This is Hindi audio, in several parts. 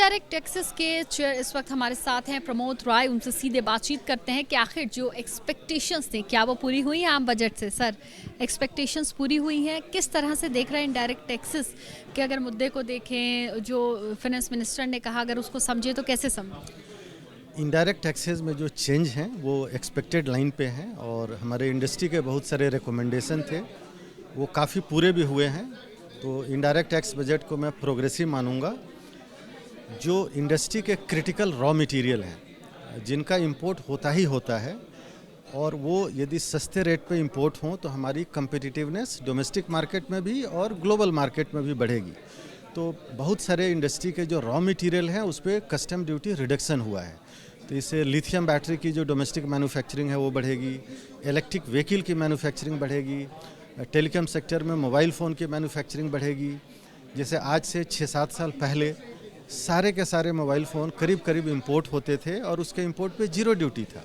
इनडायरेक्ट टैक्सेस के चेयर इस वक्त हमारे साथ हैं प्रमोद राय। उनसे सीधे बातचीत करते हैं कि आखिर जो एक्सपेक्टेशंस थी क्या वो पूरी हुई हैं आम बजट से। सर, एक्सपेक्टेशंस पूरी हुई हैं, किस तरह से देख रहे हैं इनडायरेक्ट टैक्सेस के अगर मुद्दे को देखें, जो फाइनेंस मिनिस्टर ने कहा अगर उसको समझे तो कैसे समझें? इनडायरेक्ट टैक्सेस में जो चेंज हैं वो एक्सपेक्टेड लाइन पे हैं और हमारे इंडस्ट्री के बहुत सारे रिकमेंडेशन थे वो काफ़ी पूरे भी हुए हैं। तो इनडायरेक्ट टैक्स बजट को मैं प्रोग्रेसिव मानूंगा। जो इंडस्ट्री के क्रिटिकल रॉ मटेरियल हैं जिनका इंपोर्ट होता ही होता है और वो यदि सस्ते रेट पे इंपोर्ट हों तो हमारी कम्पिटिटिवनेस डोमेस्टिक मार्केट में भी और ग्लोबल मार्केट में भी बढ़ेगी। तो बहुत सारे इंडस्ट्री के जो रॉ मटेरियल हैं उस पर कस्टम ड्यूटी रिडक्शन हुआ है। तो इससे लिथियम बैटरी की जो डोमेस्टिक मैन्युफैक्चरिंग है वो बढ़ेगी, इलेक्ट्रिक व्हीकल की मैन्युफैक्चरिंग बढ़ेगी, टेलीकॉम सेक्टर में मोबाइल फ़ोन की मैन्युफैक्चरिंग बढ़ेगी। जैसे आज से 6-7 साल पहले सारे के सारे मोबाइल फ़ोन करीब करीब इंपोर्ट होते थे और उसके इंपोर्ट पे जीरो ड्यूटी था।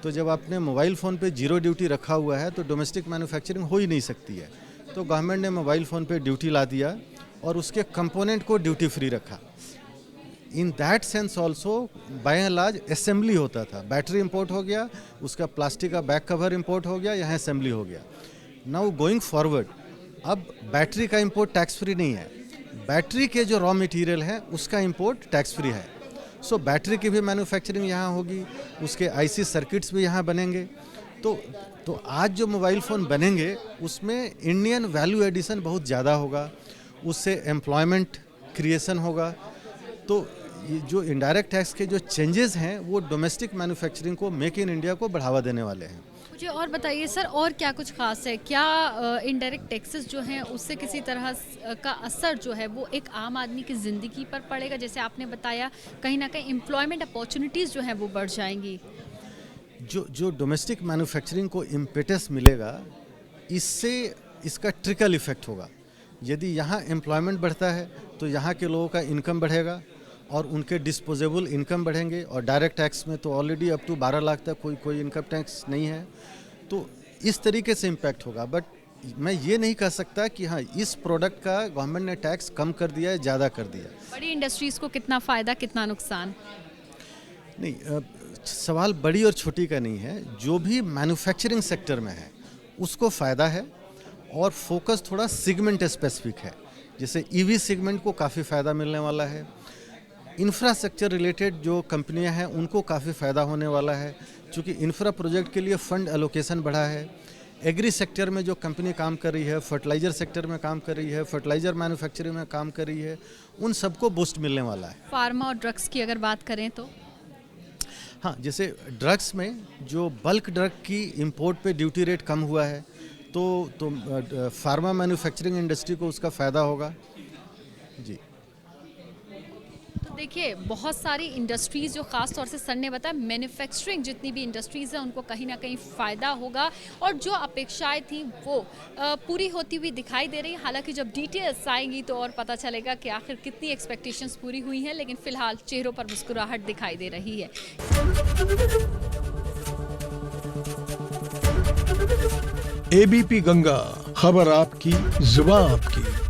तो जब आपने मोबाइल फ़ोन पे जीरो ड्यूटी रखा हुआ है तो डोमेस्टिक मैन्युफैक्चरिंग हो ही नहीं सकती है। तो गवर्नमेंट ने मोबाइल फ़ोन पे ड्यूटी ला दिया और उसके कंपोनेंट को ड्यूटी फ्री रखा। In that sense also by and large assembly होता था। बैटरी इंपोर्ट हो गया, उसका प्लास्टिक का बैक कवर इंपोर्ट हो गया, यहाँ असेंबली हो गया। नाउ गोइंग फॉरवर्ड अब बैटरी का इंपोर्ट टैक्स फ्री नहीं है, बैटरी के जो रॉ मटेरियल है उसका इंपोर्ट टैक्स फ्री है। सो बैटरी की भी मैन्युफैक्चरिंग यहाँ होगी, उसके आईसी सर्किट्स भी यहाँ बनेंगे। तो आज जो मोबाइल फ़ोन बनेंगे उसमें इंडियन वैल्यू एडिशन बहुत ज़्यादा होगा, उससे एम्प्लॉयमेंट क्रिएशन होगा। तो ये जो इनडायरेक्ट टैक्स के जो चेंजेस हैं वो डोमेस्टिक मैन्युफैक्चरिंग को, मेक इन इंडिया को बढ़ावा देने वाले हैं। मुझे और बताइए सर, और क्या कुछ खास है? क्या इनडायरेक्ट टैक्सेस जो हैं उससे किसी तरह का असर जो है वो एक आम आदमी की ज़िंदगी पर पड़ेगा? जैसे आपने बताया कहीं ना कहीं एम्प्लॉयमेंट अपॉर्चुनिटीज़ जो हैं वो बढ़ जाएंगी। जो डोमेस्टिक मैन्युफैक्चरिंग को इम्पेटस मिलेगा, इससे इसका ट्रिकल इफेक्ट होगा। यदि यहाँ एम्प्लॉयमेंट बढ़ता है तो यहाँ के लोगों का इनकम बढ़ेगा और उनके डिस्पोजेबल इनकम बढ़ेंगे। और डायरेक्ट टैक्स में तो ऑलरेडी अप टू 12 लाख तक कोई इनकम टैक्स नहीं है। तो इस तरीके से इम्पैक्ट होगा। बट मैं ये नहीं कह सकता कि हाँ इस प्रोडक्ट का गवर्नमेंट ने टैक्स कम कर दिया है, ज़्यादा कर दिया। बड़ी इंडस्ट्रीज़ को कितना फ़ायदा कितना नुकसान? नहीं, सवाल बड़ी और छोटी का नहीं है। जो भी मैन्युफैक्चरिंग सेक्टर में है उसको फ़ायदा है और फोकस थोड़ा सेगमेंट स्पेसिफिक है। जैसे ईवी सेगमेंट को काफ़ी फ़ायदा मिलने वाला है। इंफ्रास्ट्रक्चर रिलेटेड जो कंपनियां हैं उनको काफ़ी फ़ायदा होने वाला है क्योंकि इंफ्रा प्रोजेक्ट के लिए फ़ंड एलोकेशन बढ़ा है। एग्री सेक्टर में जो कंपनी काम कर रही है, फर्टिलाइज़र सेक्टर में काम कर रही है, फर्टिलाइज़र मैन्युफैक्चरिंग में काम कर रही है, उन सबको बूस्ट मिलने वाला है। फार्मा और ड्रग्स की अगर बात करें तो हाँ, जैसे ड्रग्स में जो बल्क ड्रग की इंपोर्ट पे ड्यूटी रेट कम हुआ है तो फार्मा मैन्युफैक्चरिंग इंडस्ट्री को उसका फ़ायदा होगा। जी, देखिए बहुत सारी इंडस्ट्रीज़ जो ख़ास तौर से सर ने बताया, मैन्युफैक्चरिंग जितनी भी इंडस्ट्रीज़ हैं उनको कहीं ना कहीं फ़ायदा होगा और जो अपेक्षाएं थी वो पूरी होती हुई दिखाई दे रही है। हालांकि जब डिटेल्स आएंगी तो और पता चलेगा कि आखिर कितनी एक्सपेक्टेशंस पूरी हुई हैं, लेकिन फ़िलहाल चेहरों पर मुस्कुराहट दिखाई दे रही है। एबीपी गंगा, खबर आपकी, जुबान आपकी।